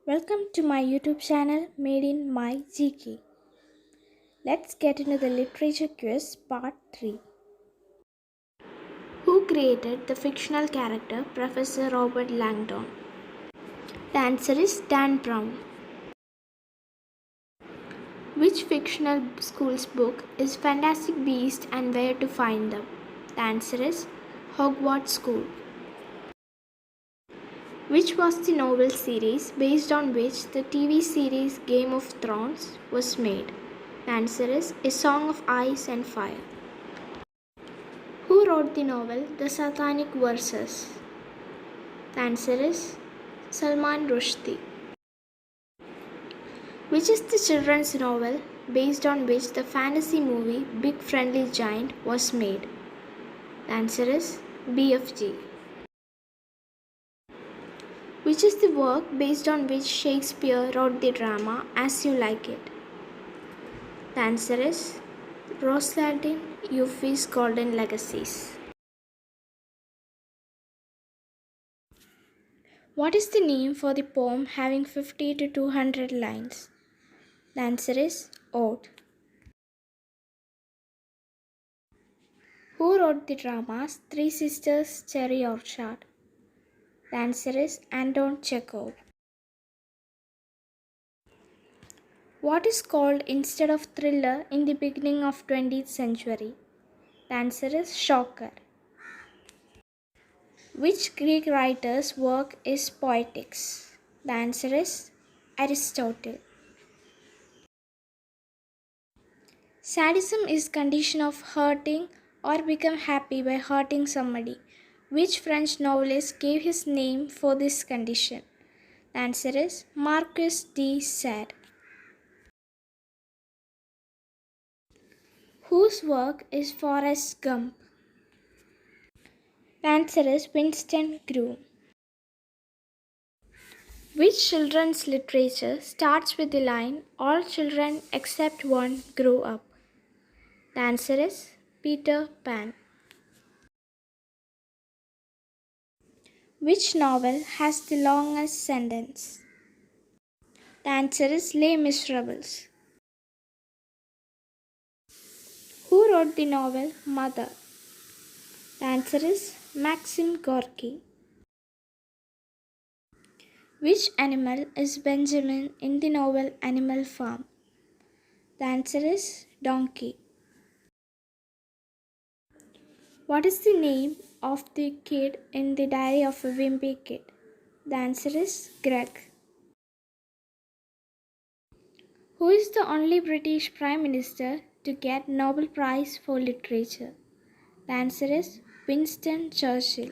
Welcome to my YouTube channel Made in My GK. Let's get into the literature quiz part 3. Who created the fictional character Professor Robert Langdon? The answer is Dan Brown. Which fictional school's book is Fantastic Beasts and Where to Find Them? The answer is Hogwarts School. Which was the novel series based on which the TV series Game of Thrones was made? The answer is A Song of Ice and Fire. Who wrote the novel The Satanic Verses? The answer is Salman Rushdie. Which is the children's novel based on which the fantasy movie Big Friendly Giant was made? The answer is BFG. Which is the work based on which Shakespeare wrote the drama As You Like It? The answer is ROSALYNDE, EUPHUES Golden Legacies. What is the name for the poem having 50 to 200 lines? The answer is Ode. Who wrote the dramas Three Sisters, Cherry Orchard? The answer is Anton Chekhov. What is called instead of thriller in the beginning of 20th century? The answer is shocker. Which Greek writer's work is Poetics? The answer is Aristotle. Sadism is condition of hurting or become happy by hurting somebody. Which French novelist gave his name for this condition? The answer is Marquis de Sade. Whose work is Forrest Gump? The answer is Winston Groom. Which children's literature starts with the line, all children except one grow up? The answer is Peter Pan. Which novel has the longest sentence? The answer is Les Miserables. Who wrote the novel Mother? The answer is Maxim Gorky. Which animal is Benjamin in the novel Animal Farm? The answer is donkey. What is the name of the kid in the Diary of a Wimpy Kid? The answer is Greg. Who is the only British Prime Minister to get Nobel Prize for Literature? The answer is Winston Churchill.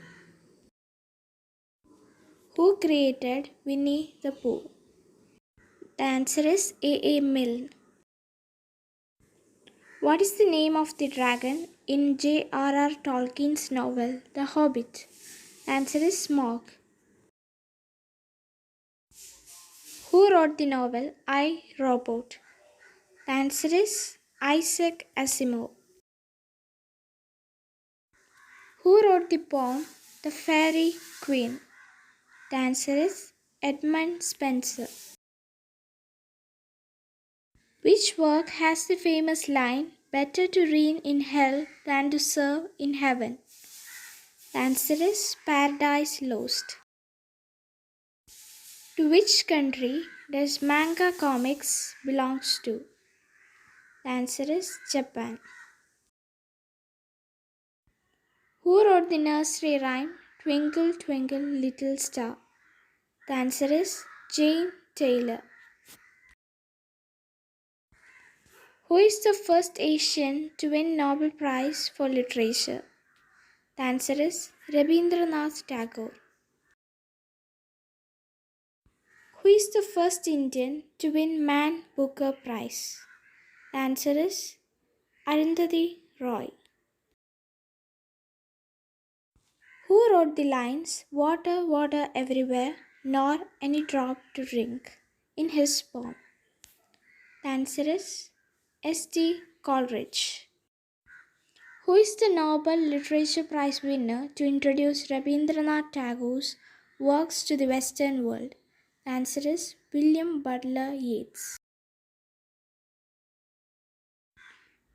Who created Winnie the Pooh? The answer is A. Milne. What is the name of the dragon in J.R.R. Tolkien's novel The Hobbit? The answer is Smaug. Who wrote the novel I, Robot? The answer is Isaac Asimov. Who wrote the poem The Fairy Queen? The answer is Edmund Spenser. Which work has the famous line, better to reign in hell than to serve in heaven? The answer is Paradise Lost. To which country does manga comics belongs to? The answer is Japan. Who wrote the nursery rhyme Twinkle Twinkle Little Star? The answer is Jane Taylor. Who is the first Asian to win Nobel Prize for Literature? The answer is Rabindranath Tagore. Who is the first Indian to win Man Booker Prize? The answer is Arundhati Roy. Who wrote the lines Water, water everywhere, nor any drop to drink in his poem? The answer is S.T. Coleridge. Who is the Nobel Literature Prize winner to introduce Rabindranath Tagore's works to the Western world? The answer is William Butler Yeats.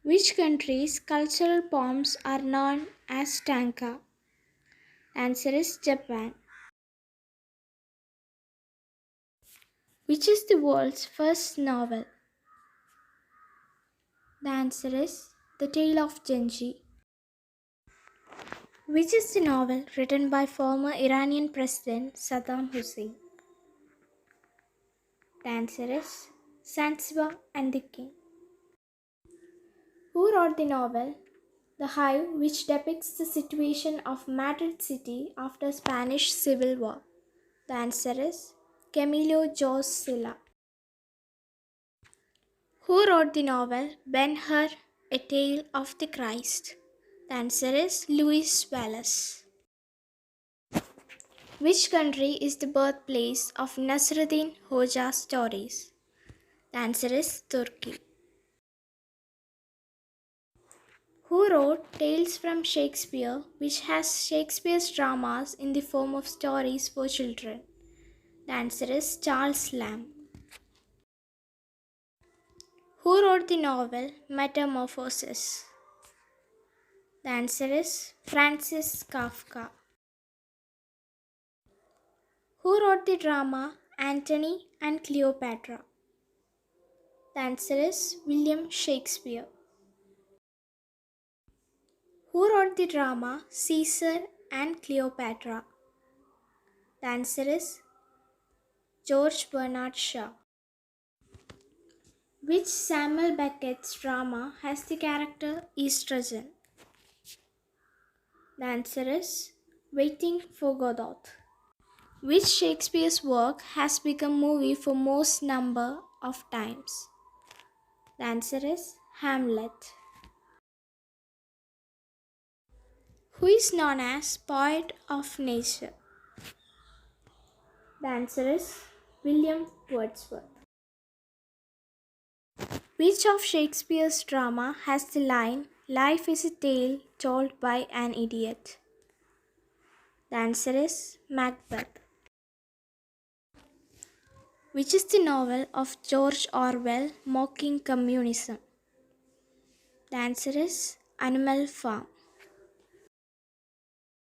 Which country's cultural poems are known as tanka? The answer is Japan. Which is the world's first novel? The answer is The Tale of Genji. Which is the novel written by former Iranian President Saddam Hussein? The answer is Zanzibar and the King. Who wrote the novel The Hive, which depicts the situation of Madrid city after Spanish Civil War? The answer is Camilo Jose Cela. Who wrote the novel Ben-Hur, A Tale of the Christ? The answer is Luis Wallace. Which country is the birthplace of Nasruddin Hoja stories? The answer is Turkey. Who wrote Tales from Shakespeare, which has Shakespeare's dramas in the form of stories for children? The answer is Charles Lamb. Who wrote the novel Metamorphosis? The answer is Francis Kafka. Who wrote the drama Antony and Cleopatra? The answer is William Shakespeare. Who wrote the drama Caesar and Cleopatra? The answer is George Bernard Shaw. Which Samuel Beckett's drama has the character estrogen? The answer is Waiting for Godot. Which Shakespeare's work has become movie for most number of times? The answer is Hamlet. Who is known as Poet of Nature? The answer is William Wordsworth. Which of Shakespeare's drama has the line, "Life is a tale told by an idiot"? The answer is Macbeth. Which is the novel of George Orwell mocking communism? The answer is Animal Farm.